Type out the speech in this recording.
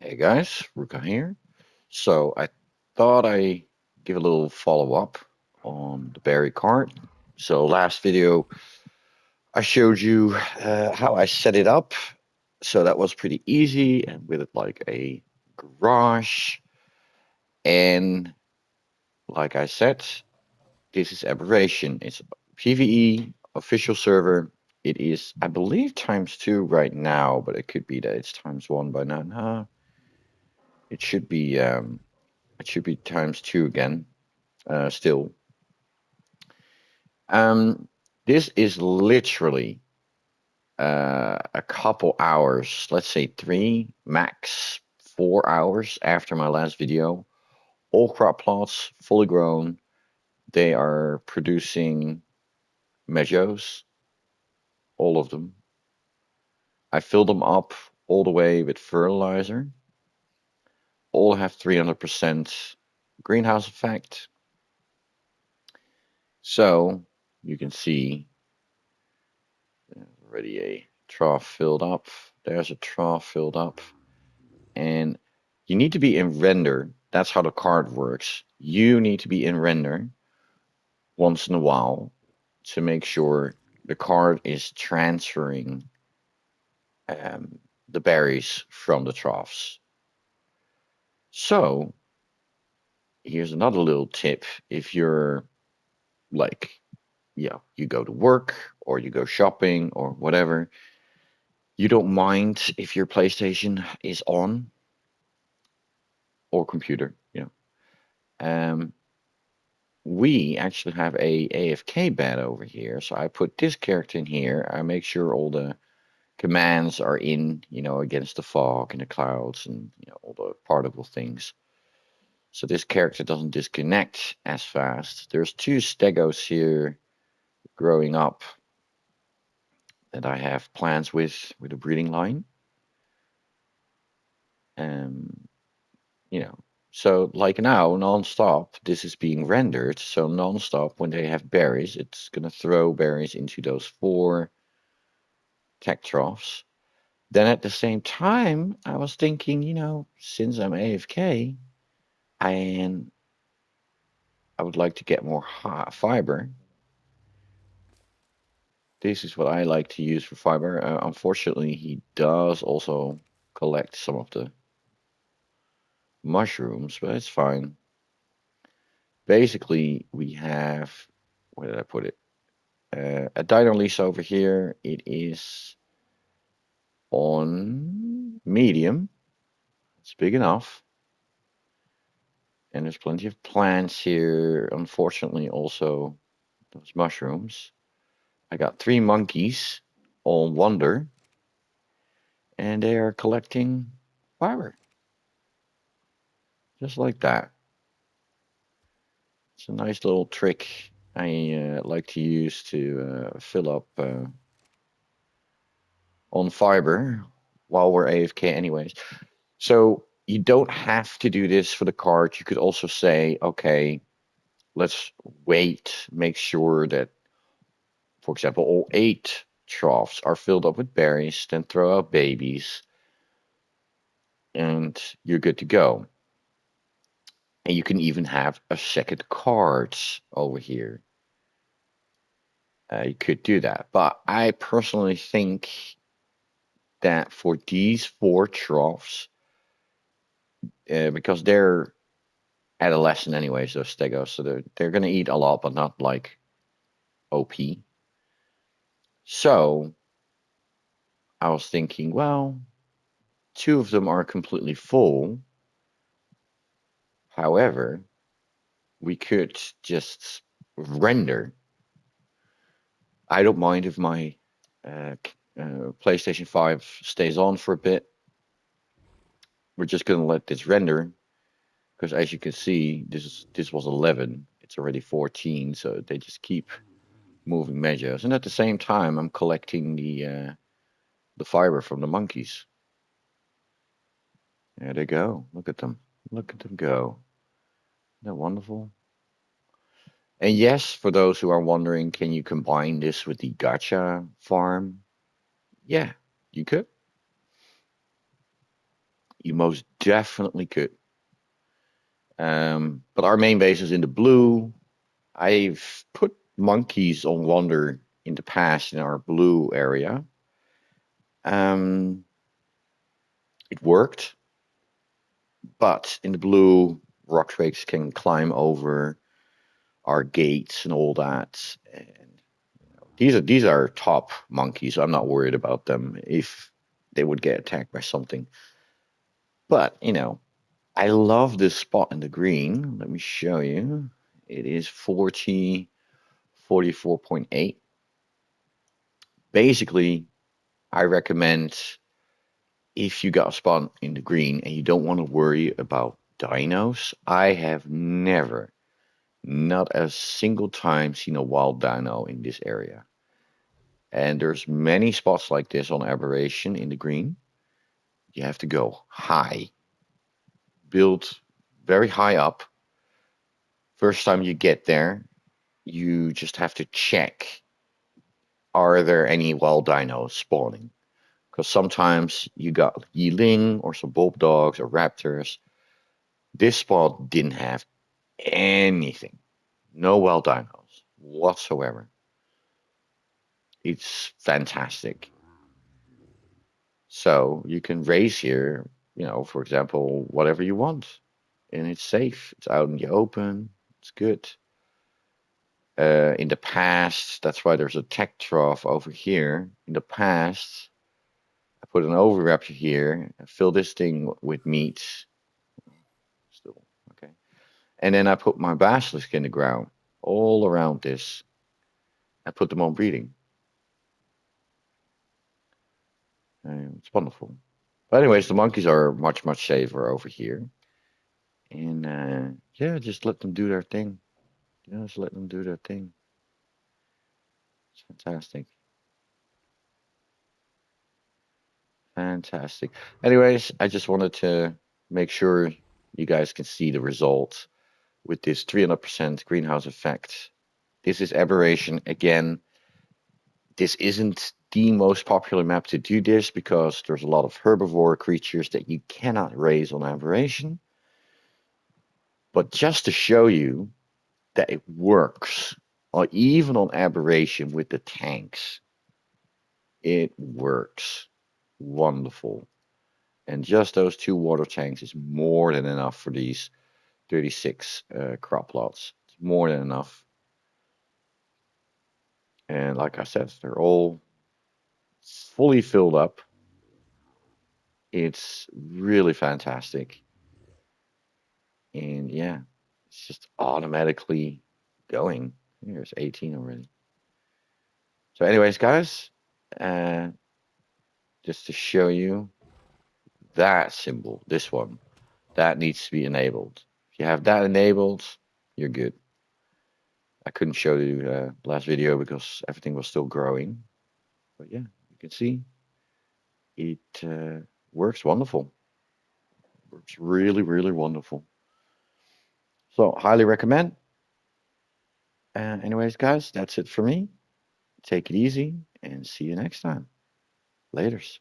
Hey guys, Ruka here. So I thought I give a little follow-up on the berry cart. So last video I showed you how I set it up. So that was pretty easy and with it like a garage. And like I said, this is Abberation. It's a PvE official server. It is, I believe, times two right now, but it could be that it's times one by now. No, it should be times two again. Still. Um, this is literally a couple hours, let's say three, max 4 hours after my last video. All crop plots, fully grown. They are producing meadows, all of them. I filled them up all the way with fertilizer. All have 300% greenhouse effect. So you can see already a trough filled up. There's a trough filled up. And you need to be in render. That's how the card works. You need to be in render once in a while to make sure the card is transferring the berries from the troughs. So here's another little tip. If you're like, yeah, you go to work or you go shopping or whatever, you don't mind if your PlayStation is on or computer, Um, we actually have a AFK bed over here. So I put this character in here. I make sure all the commands are in, against the fog and the clouds and all the particle things. So this character doesn't disconnect as fast. There's two stegos here growing up that I have plans with a breeding line. Um, you know, so like now, non-stop, this is being rendered. So non-stop, when they have berries, it's gonna throw berries into those four tech troughs. Then at the same time, I was thinking, since I'm AFK and I would like to get more fiber, this is what I like to use for fiber. Unfortunately, he does also collect some of the mushrooms, but it's fine. Basically, we have, where did I put it? A dino lease over here. It is on medium. It's big enough. And there's plenty of plants here. Unfortunately, also those mushrooms. I got three monkeys on Wonder, and they are collecting fiber, just like that. It's a nice little trick I like to use to fill up on fiber while we're AFK anyways. So you don't have to do this for the card. You could also say, okay, let's wait, make sure that, for example, all 8 troughs are filled up with berries, then throw out babies, and you're good to go. And you can even have a second card over here. You could do that. But I personally think that for these 4 troughs, because they're adolescent anyways, those stegos, so they're gonna eat a lot, but not like OP. So I was thinking, well, 2 of them are completely full. However, we could just render. I don't mind if my PlayStation 5 stays on for a bit. We're just gonna let this render because, as you can see, this was 11. It's already 14, so they just keep moving measures. And at the same time, I'm collecting the fiber from the monkeys. There they go. Look at them. Look at them go. Isn't that wonderful? And yes, for those who are wondering, can you combine this with the gacha farm? Yeah, you could. You most definitely could. But our main base is in the blue. I've put monkeys on Wonder in the past in our blue area. Um, it worked, but in the blue, rock drakes can climb over our gates and all that. And these are top monkeys. I'm not worried about them if they would get attacked by something. But I love this spot in the green. Let me show you. It is 44.8. Basically, I recommend if you got a spot in the green and you don't want to worry about dinos, I have never, not a single time, seen a wild dino in this area. And there's many spots like this on Aberration in the green. You have to go high, build very high up. First time you get there, you just have to check, are there any wild dinos spawning? Because sometimes you got Yiling or some bulldogs or raptors. This spot didn't have anything. No wild dinos whatsoever. It's fantastic. So you can raise here, for example, whatever you want. And it's safe. It's out in the open. It's good. In the past, that's why there's a tech trough over here. In the past, I put an overwrapper here, I fill this thing with meat. Still, okay. And then I put my basilisk in the ground, all around this. I put them on breeding. It's wonderful. But anyways, the monkeys are much, much safer over here. And yeah, just let them do their thing. Just let them do their thing. It's fantastic. Fantastic. Anyways, I just wanted to make sure you guys can see the results with this 300% greenhouse effect. This is Aberration. Again, this isn't the most popular map to do this because there's a lot of herbivore creatures that you cannot raise on Aberration. But just to show you that it works, or even on Aberration with the tanks, it works. Wonderful. And just those two water tanks is more than enough for these 36 crop lots. It's more than enough. And like I said, they're all fully filled up. It's really fantastic. And yeah, it's just automatically going. Here's 18 already. So anyways, guys, uh, just to show you that symbol, this one, that needs to be enabled. If you have that enabled, you're good. I couldn't show you last video because everything was still growing. But yeah, you can see it works wonderful. Works really, really wonderful. So highly recommend. Anyways, guys, that's it for me. Take it easy and see you next time. Laters.